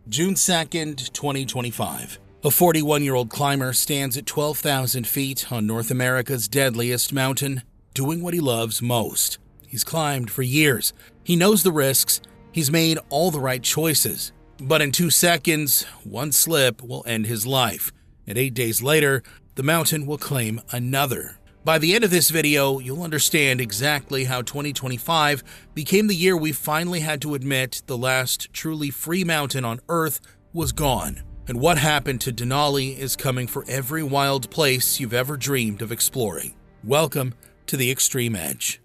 June 2nd, 2025. A 41-year-old climber stands at 12,000 feet on North America's deadliest mountain, doing what he loves most. He's climbed for years. He knows the risks. He's made all the right choices. But in 2 seconds, one slip will end his life. And 8 days later, the mountain will claim another. By the end of this video, you'll understand exactly how 2025 became the year we finally had to admit the last truly free mountain on Earth was gone. And what happened to Denali is coming for every wild place you've ever dreamed of exploring. Welcome to the Extreme Edge.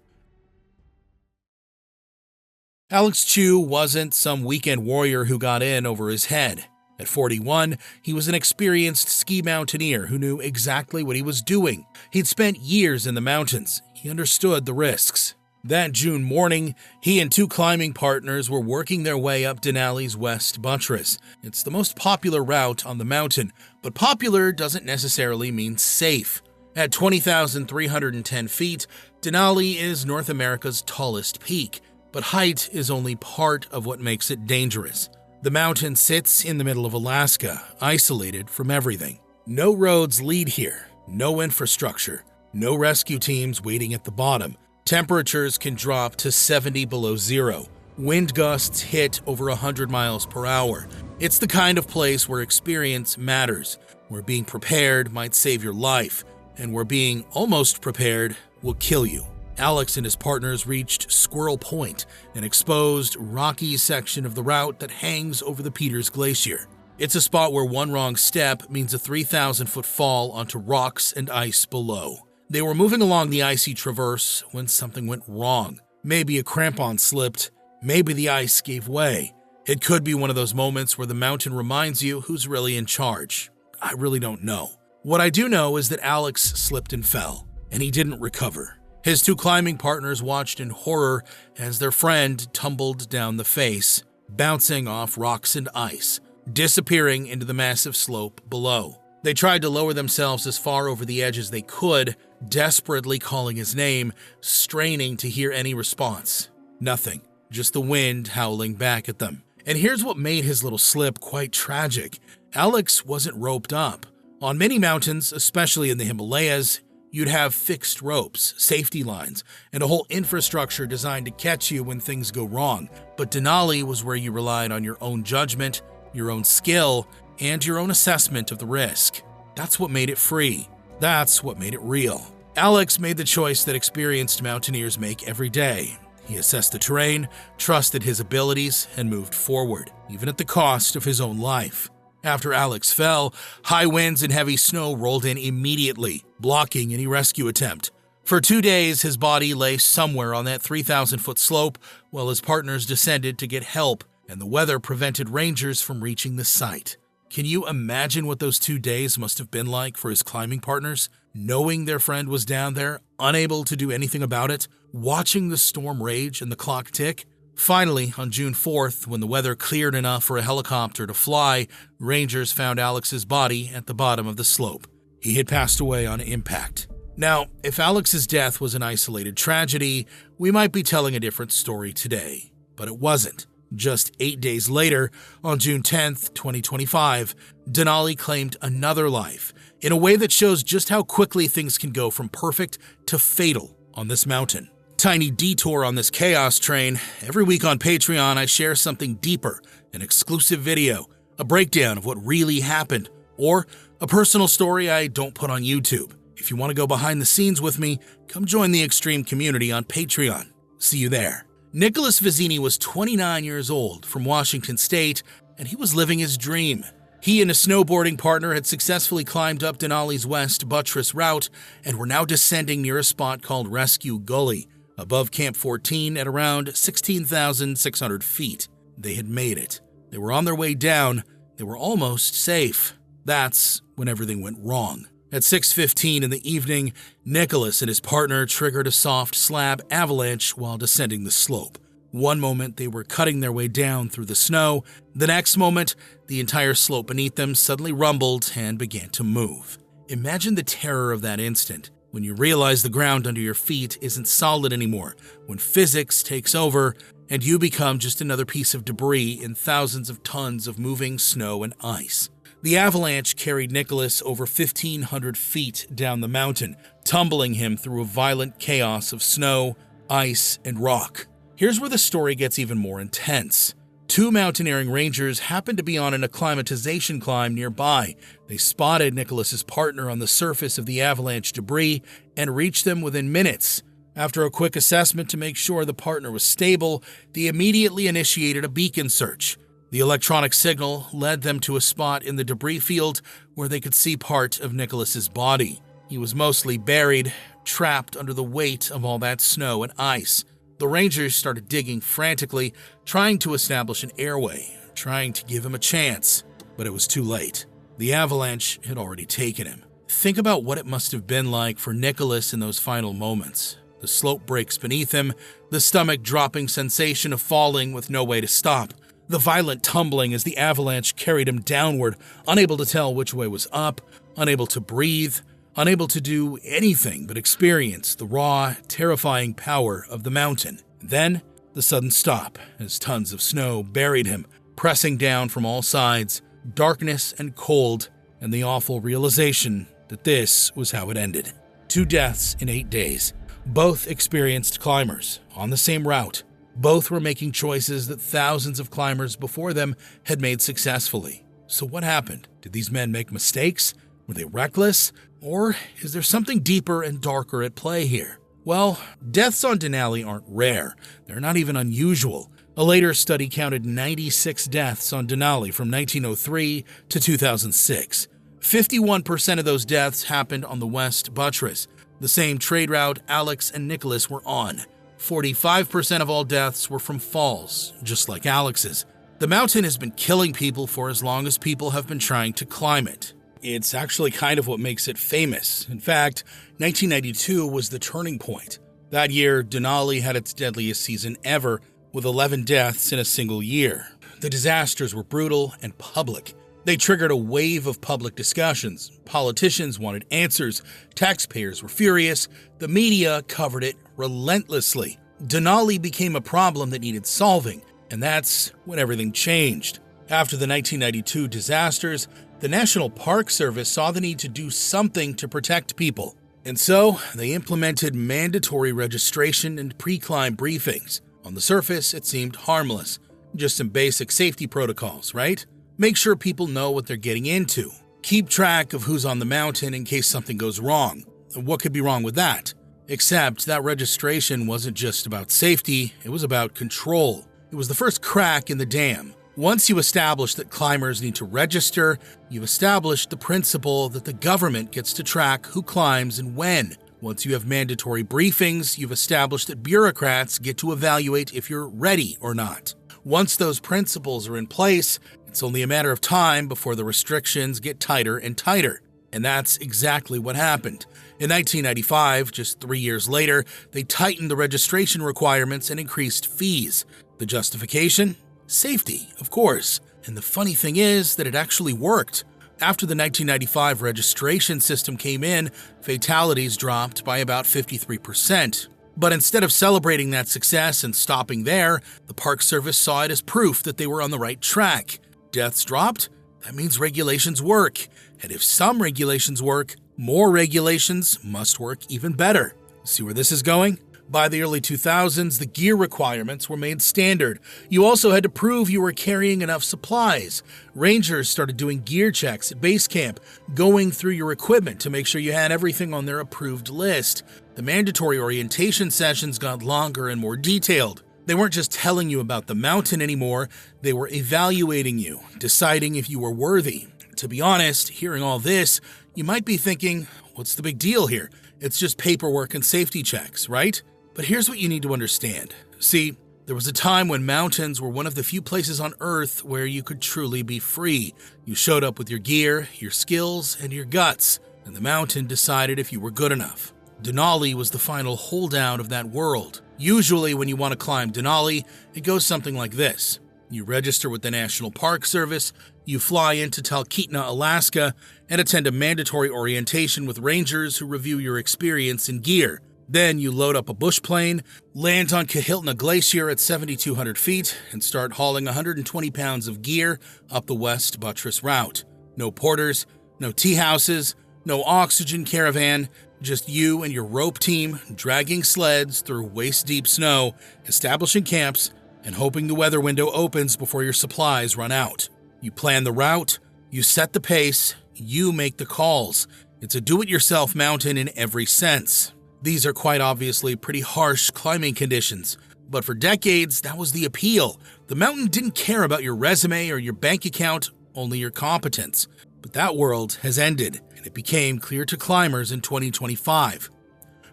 Alex Chu wasn't some weekend warrior who got in over his head. At 41, he was an experienced ski mountaineer who knew exactly what he was doing. He'd spent years in the mountains. He understood the risks. That June morning, he and 2 climbing partners were working their way up Denali's west buttress. It's the most popular route on the mountain, but popular doesn't necessarily mean safe. At 20,310 feet, Denali is North America's tallest peak, but height is only part of what makes it dangerous. The mountain sits in the middle of Alaska, isolated from everything. No roads lead here, no infrastructure, no rescue teams waiting at the bottom. Temperatures can drop to 70 below zero. Wind gusts hit over 100 miles per hour. It's the kind of place where experience matters, where being prepared might save your life, and where being almost prepared will kill you. Alex and his partners reached Squirrel Point, an exposed, rocky section of the route that hangs over the Peters Glacier. It's a spot where one wrong step means a 3,000-foot fall onto rocks and ice below. They were moving along the icy traverse when something went wrong. Maybe a crampon slipped, maybe the ice gave way. It could be one of those moments where the mountain reminds you who's really in charge. I really don't know. What I do know is that Alex slipped and fell, and he didn't recover. His 2 climbing partners watched in horror as their friend tumbled down the face, bouncing off rocks and ice, disappearing into the massive slope below. They tried to lower themselves as far over the edge as they could, desperately calling his name, straining to hear any response. Nothing, just the wind howling back at them. And here's what made his little slip quite tragic. Alex wasn't roped up. On many mountains, especially in the Himalayas, you'd have fixed ropes, safety lines, and a whole infrastructure designed to catch you when things go wrong. But Denali was where you relied on your own judgment, your own skill, and your own assessment of the risk. That's what made it free. That's what made it real. Alex made the choice that experienced mountaineers make every day. He assessed the terrain, trusted his abilities, and moved forward, even at the cost of his own life. After Alex fell, high winds and heavy snow rolled in immediately, blocking any rescue attempt. For 2 days, his body lay somewhere on that 3,000-foot slope while his partners descended to get help, and the weather prevented rangers from reaching the site. Can you imagine what those 2 days must have been like for his climbing partners? Knowing their friend was down there, unable to do anything about it, watching the storm rage and the clock tick? Finally, on June 4th, when the weather cleared enough for a helicopter to fly, rangers found Alex's body at the bottom of the slope. He had passed away on impact. Now, if Alex's death was an isolated tragedy, we might be telling a different story today. But it wasn't. Just 8 days later, on June 10th, 2025, Denali claimed another life in a way that shows just how quickly things can go from perfect to fatal on this mountain. Tiny detour on this chaos train. Every week on Patreon, I share something deeper, an exclusive video, a breakdown of what really happened, or a personal story I don't put on YouTube. If you want to go behind the scenes with me, come join the Extreme community on Patreon. See you there. Nicholas Vizzini was 29 years old from Washington State, and he was living his dream. He and a snowboarding partner had successfully climbed up Denali's west buttress route and were now descending near a spot called Rescue Gully, above Camp 14 at around 16,600 feet. They had made it. They were on their way down. They were almost safe. That's when everything went wrong. At 6:15 in the evening, Nicholas and his partner triggered a soft slab avalanche while descending the slope. One moment, they were cutting their way down through the snow. The next moment, the entire slope beneath them suddenly rumbled and began to move. Imagine the terror of that instant. when you realize the ground under your feet isn't solid anymore, when physics takes over and you become just another piece of debris in thousands of tons of moving snow and ice. The avalanche carried Nicholas over 1,500 feet down the mountain, tumbling him through a violent chaos of snow, ice, and rock. Here's where the story gets even more intense. Two mountaineering rangers happened to be on an acclimatization climb nearby. They spotted Nicholas's partner on the surface of the avalanche debris and reached them within minutes. After a quick assessment to make sure the partner was stable, they immediately initiated a beacon search. The electronic signal led them to a spot in the debris field where they could see part of Nicholas's body. He was mostly buried, trapped under the weight of all that snow and ice. The rangers started digging frantically, trying to establish an airway, trying to give him a chance, but it was too late. The avalanche had already taken him. Think about what it must have been like for Nicholas in those final moments. The slope breaks beneath him, the stomach-dropping sensation of falling with no way to stop, the violent tumbling as the avalanche carried him downward, unable to tell which way was up, unable to breathe, unable to do anything but experience the raw, terrifying power of the mountain. Then, the sudden stop as tons of snow buried him, pressing down from all sides, darkness and cold, and the awful realization that this was how it ended. 2 deaths in 8 days. Both experienced climbers on the same route. Both were making choices that thousands of climbers before them had made successfully. So what happened? Did these men make mistakes? Were they reckless? Or is there something deeper and darker at play here? Well, deaths on Denali aren't rare. They're not even unusual. A later study counted 96 deaths on Denali from 1903 to 2006. 51% of those deaths happened on the West Buttress, the same trade route Alex and Nicholas were on. 45% of all deaths were from falls, just like Alex's. The mountain has been killing people for as long as people have been trying to climb it. It's actually kind of what makes it famous. In fact, 1992 was the turning point. That year, Denali had its deadliest season ever, with 11 deaths in a single year. The disasters were brutal and public. They triggered a wave of public discussions. Politicians wanted answers. Taxpayers were furious. The media covered it relentlessly. Denali became a problem that needed solving, and that's when everything changed. After the 1992 disasters, the National Park Service saw the need to do something to protect people. And so, they implemented mandatory registration and pre-climb briefings. On the surface, it seemed harmless. Just some basic safety protocols, right? Make sure people know what they're getting into. Keep track of who's on the mountain in case something goes wrong. What could be wrong with that? Except that registration wasn't just about safety, it was about control. It was the first crack in the dam. Once you establish that climbers need to register, you've established the principle that the government gets to track who climbs and when. Once you have mandatory briefings, you've established that bureaucrats get to evaluate if you're ready or not. Once those principles are in place, it's only a matter of time before the restrictions get tighter and tighter. And that's exactly what happened. In 1995, just 3 years later, they tightened the registration requirements and increased fees. The justification? Safety, of course. And the funny thing is that it actually worked. After the 1995 registration system came in, fatalities dropped by about 53%. But instead of celebrating that success and stopping there, the Park Service saw it as proof that they were on the right track. Deaths dropped? That means regulations work. And if some regulations work, more regulations must work even better. See where this is going? By the early 2000s, the gear requirements were made standard. You also had to prove you were carrying enough supplies. Rangers started doing gear checks at base camp, going through your equipment to make sure you had everything on their approved list. The mandatory orientation sessions got longer and more detailed. They weren't just telling you about the mountain anymore, they were evaluating you, deciding if you were worthy. To be honest, hearing all this, you might be thinking, what's the big deal here? It's just paperwork and safety checks, right? But here's what you need to understand. See, there was a time when mountains were one of the few places on Earth where you could truly be free. You showed up with your gear, your skills, and your guts, and the mountain decided if you were good enough. Denali was the final holdout of that world. Usually when you want to climb Denali, it goes something like this. You register with the National Park Service, you fly into Talkeetna, Alaska, and attend a mandatory orientation with rangers who review your experience and gear. Then you load up a bush plane, land on Kahiltna Glacier at 7,200 feet, and start hauling 120 pounds of gear up the West Buttress route. No porters, no tea houses, no oxygen caravan, just you and your rope team dragging sleds through waist-deep snow, establishing camps, and hoping the weather window opens before your supplies run out. You plan the route, you set the pace, you make the calls. It's a do-it-yourself mountain in every sense. These are quite obviously pretty harsh climbing conditions, but for decades, that was the appeal. The mountain didn't care about your resume or your bank account, only your competence. But that world has ended, and it became clear to climbers in 2025.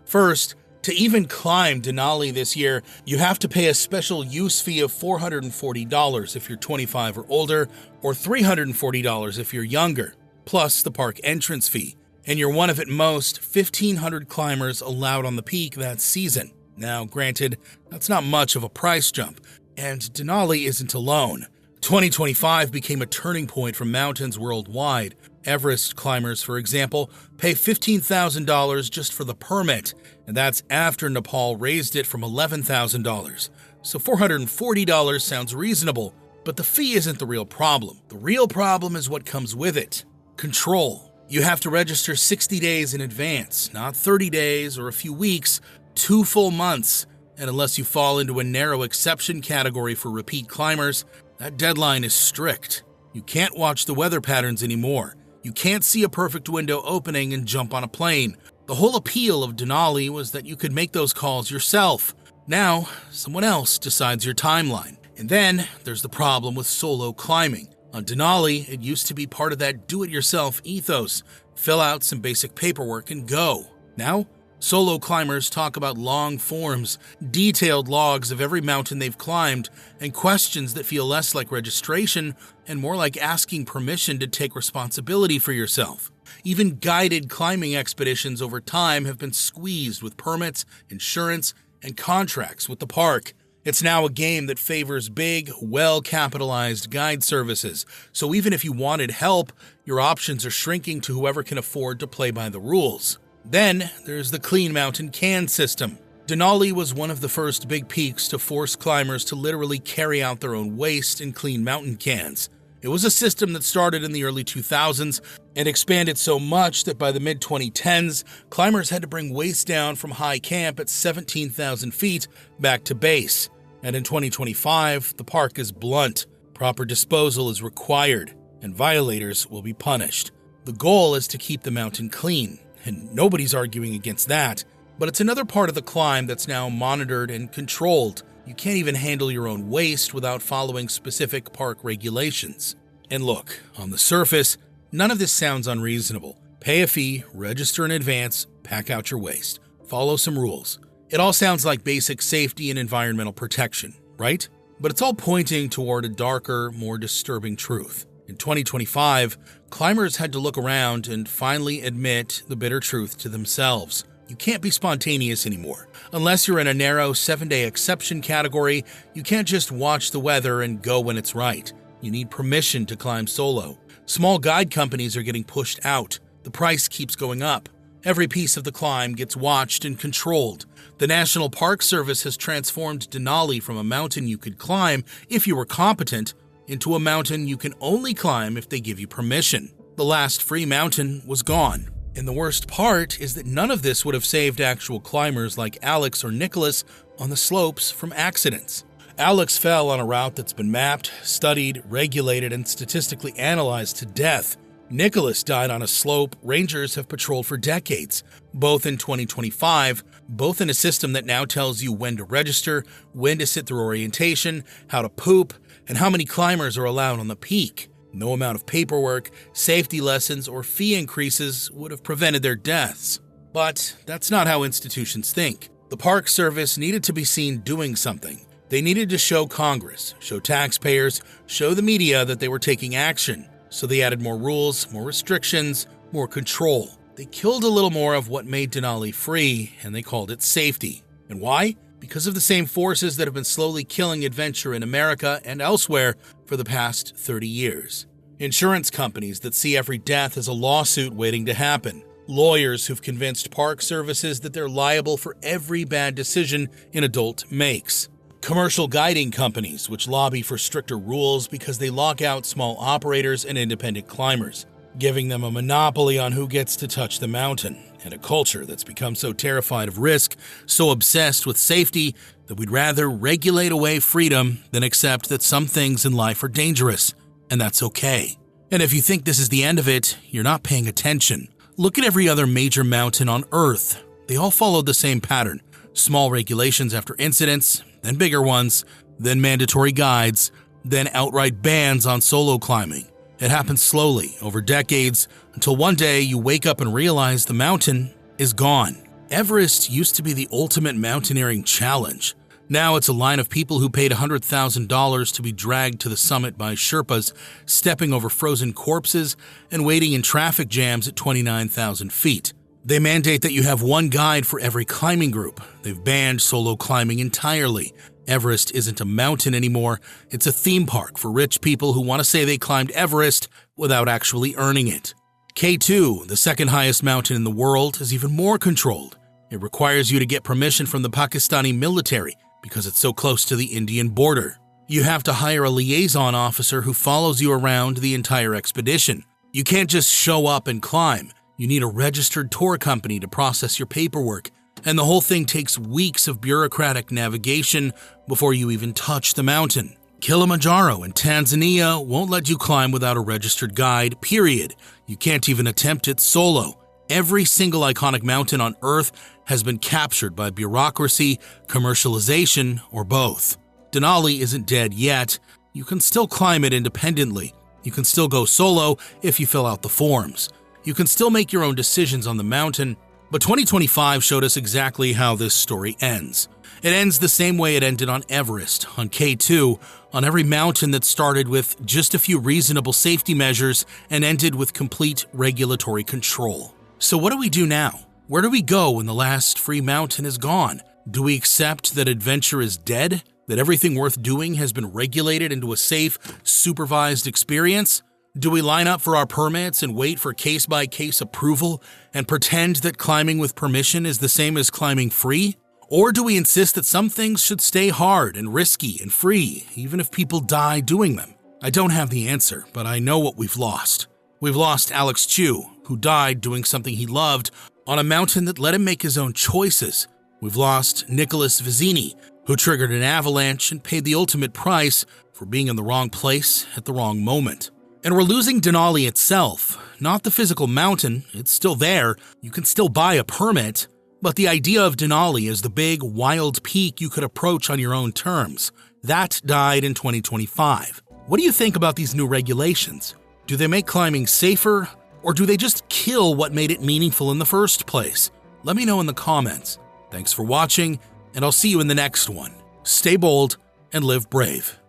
First, to even climb Denali this year, you have to pay a special use fee of $440 if you're 25 or older, or $340 if you're younger, plus the park entrance fee. And you're one of at most 1,500 climbers allowed on the peak that season. Now, granted, that's not much of a price jump, and Denali isn't alone. 2025 became a turning point for mountains worldwide. Everest climbers, for example, pay $15,000 just for the permit, and that's after Nepal raised it from $11,000. So $440 sounds reasonable, but the fee isn't the real problem. The real problem is what comes with it: control. You have to register 60 days in advance, not 30 days or a few weeks, 2 full months. And unless you fall into a narrow exception category for repeat climbers, that deadline is strict. You can't watch the weather patterns anymore. You can't see a perfect window opening and jump on a plane. The whole appeal of Denali was that you could make those calls yourself. Now, someone else decides your timeline. And then there's the problem with solo climbing. On Denali, it used to be part of that do-it-yourself ethos. Fill out some basic paperwork and go. Now, solo climbers talk about long forms, detailed logs of every mountain they've climbed, and questions that feel less like registration and more like asking permission to take responsibility for yourself. Even guided climbing expeditions over time have been squeezed with permits, insurance, and contracts with the park. It's now a game that favors big, well-capitalized guide services, so even if you wanted help, your options are shrinking to whoever can afford to play by the rules. Then there's the Clean Mountain Can system. Denali was one of the first big peaks to force climbers to literally carry out their own waste in clean mountain cans. It was a system that started in the early 2000s and expanded so much that by the mid-2010s, climbers had to bring waste down from high camp at 17,000 feet back to base. And in 2025, the park is blunt. Proper disposal is required, and violators will be punished. The goal is to keep the mountain clean, and nobody's arguing against that. But it's another part of the climb that's now monitored and controlled. You can't even handle your own waste without following specific park regulations. And look, on the surface, none of this sounds unreasonable. Pay a fee, register in advance, pack out your waste, follow some rules. It all sounds like basic safety and environmental protection, right? But it's all pointing toward a darker, more disturbing truth. In 2025, climbers had to look around and finally admit the bitter truth to themselves. You can't be spontaneous anymore. Unless you're in a narrow 7-day exception category, you can't just watch the weather and go when it's right. You need permission to climb solo. Small guide companies are getting pushed out. The price keeps going up. Every piece of the climb gets watched and controlled. The National Park Service has transformed Denali from a mountain you could climb if you were competent into a mountain you can only climb if they give you permission. The last free mountain was gone. And the worst part is that none of this would have saved actual climbers like Alex or Nicholas on the slopes from accidents. Alex fell on a route that's been mapped, studied, regulated, and statistically analyzed to death. Nicholas died on a slope rangers have patrolled for decades, both in 2025, both in a system that now tells you when to register, when to sit through orientation, how to poop, and how many climbers are allowed on the peak. No amount of paperwork, safety lessons, or fee increases would have prevented their deaths. But that's not how institutions think. The Park Service needed to be seen doing something. They needed to show Congress, show taxpayers, show the media that they were taking action. So they added more rules, more restrictions, more control. They killed a little more of what made Denali free, and they called it safety. And why? Because of the same forces that have been slowly killing adventure in America and elsewhere for the past 30 years. Insurance companies that see every death as a lawsuit waiting to happen. lawyers who've convinced park services that they're liable for every bad decision an adult makes, commercial guiding companies which lobby for stricter rules because they lock out small operators and independent climbers, giving them a monopoly on who gets to touch the mountain, and a culture that's become so terrified of risk, so obsessed with safety, that we'd rather regulate away freedom than accept that some things in life are dangerous, and that's okay. And if you think this is the end of it, you're not paying attention. Look at every other major mountain on Earth. They all followed the same pattern. Small regulations after incidents, then bigger ones, then mandatory guides, then outright bans on solo climbing. It happens slowly, over decades, until one day you wake up and realize the mountain is gone. Everest used to be the ultimate mountaineering challenge. Now it's a line of people who paid $100,000 to be dragged to the summit by Sherpas, stepping over frozen corpses and waiting in traffic jams at 29,000 feet. They mandate that you have one guide for every climbing group. They've banned solo climbing entirely. Everest isn't a mountain anymore, it's a theme park for rich people who want to say they climbed Everest without actually earning it. K2, the second highest mountain in the world, is even more controlled. It requires you to get permission from the Pakistani military because it's so close to the Indian border. You have to hire a liaison officer who follows you around the entire expedition. You can't just show up and climb. You need a registered tour company to process your paperwork, and the whole thing takes weeks of bureaucratic navigation before you even touch the mountain. Kilimanjaro in Tanzania won't let you climb without a registered guide, period. You can't even attempt it solo. Every single iconic mountain on Earth has been captured by bureaucracy, commercialization, or both. Denali isn't dead yet. You can still climb it independently. You can still go solo if you fill out the forms. You can still make your own decisions on the mountain, but 2025 showed us exactly how this story ends. It ends the same way it ended on Everest, on K2, on every mountain that started with just a few reasonable safety measures and ended with complete regulatory control. So what do we do now? Where do we go when the last free mountain is gone? Do we accept that adventure is dead? That everything worth doing has been regulated into a safe, supervised experience? Do we line up for our permits and wait for case-by-case approval and pretend that climbing with permission is the same as climbing free? Or do we insist that some things should stay hard and risky and free, even if people die doing them? I don't have the answer, but I know what we've lost. We've lost Alex Chu, who died doing something he loved on a mountain that let him make his own choices. We've lost Nicholas Vizzini, who triggered an avalanche and paid the ultimate price for being in the wrong place at the wrong moment. And we're losing Denali itself, not the physical mountain. It's still there. You can still buy a permit. But the idea of Denali as the big, wild peak you could approach on your own terms, that died in 2025. What do you think about these new regulations? Do they make climbing safer, or do they just kill what made it meaningful in the first place? Let me know in the comments. Thanks for watching, and I'll see you in the next one. Stay bold and live brave.